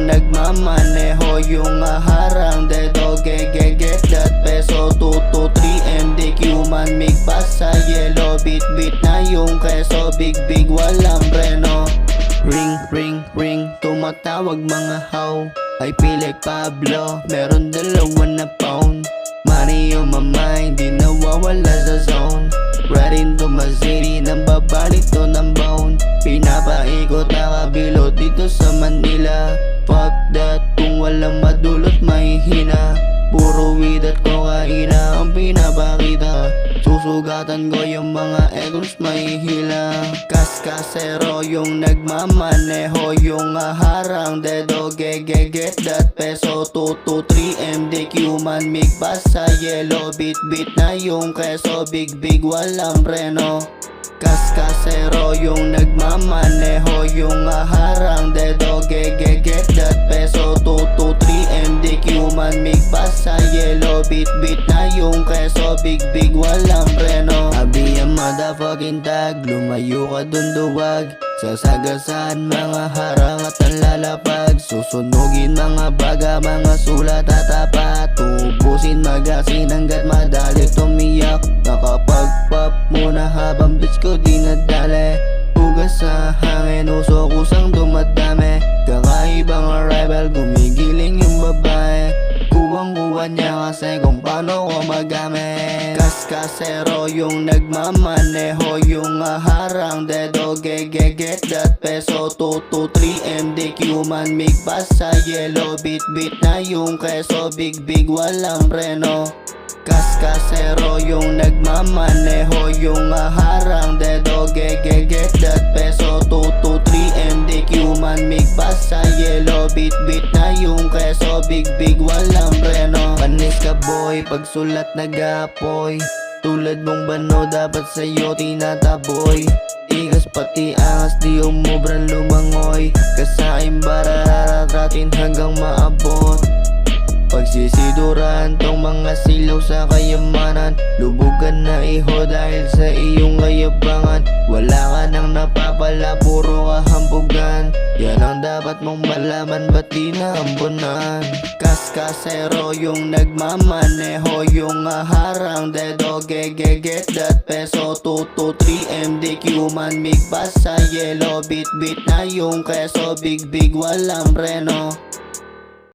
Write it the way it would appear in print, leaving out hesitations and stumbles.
yung nagmamaneho, yung harang dedo, get that peso 2 to 3 MDQ man migpasa, yellow bit na yung keso, big walang preno. Ring, tumatawag mga how, I feel like Pablo, meron dalawa na pound. Money on my mind, di nawawala sa zone. Riding to my city, nang babalik to ng bone. Pinapaikot na kabilo dito sa Manila. Fuck that, kung walang madulot mahihina. Puro weed at kokaina ang pinapakita. Susugatan ko yung mga egos mahihila. Kaskasero yung nagmamaneho, yung harang dedo, get that peso 2 to 3 MDQ man migpasa, yellow bit na yung keso, big walang preno. Kaskasero yung nagmamaneho, yung harang dedo, get that peso 2 to 3 MDQ man migpasa, yellow bit na yung keso, big walang preno. Abi ang motherfucking tag, lumayo ka dun duwag. Sasagasaan mga harang at ang lalapag. Susunugin mga baga, mga sulat at tapat. Tubusin magasin hanggat madali tumiyak. Nakapag-pop muna habang bitch ko di nadali. Hugas sa hangin, usok kusang dumadami. Kakaibang arrival, gumigiling yung babae. Kuwang-kuwa niya kasi kung paano ko magamit. Kaskasero yung nagmamaneho, yung harang dedo, get that peso 2 to 3 MDQ man migpasa, yellow bit na yung keso, big walang preno. Kaskasero yung nagmamaneho, yung harang dedo, get that peso 2 to 3 MDQ man migpasa, yellow bit na yung keso, big walang preno. Panis ka boy, pagsulat nag-apoy. Tulad mong bano dapat sa'yo tinataboy. Tigas pati angas di umubrang lumangoy. Kasain barararatratin hanggang maabot. Pagsisiduran tong mga silaw sa kayamanan. Lubugan na iho dahil sa iyong kayabangan. Wala ka nang napapala, puro kahambugan. Yan ang dapat mong malaman, ba't di naambunan? Kaskasero yung nagmamaneho, yung harang dedo, get that peso 2 to 3 MDQ man migpasa, yellow bit na yung keso, big walang preno.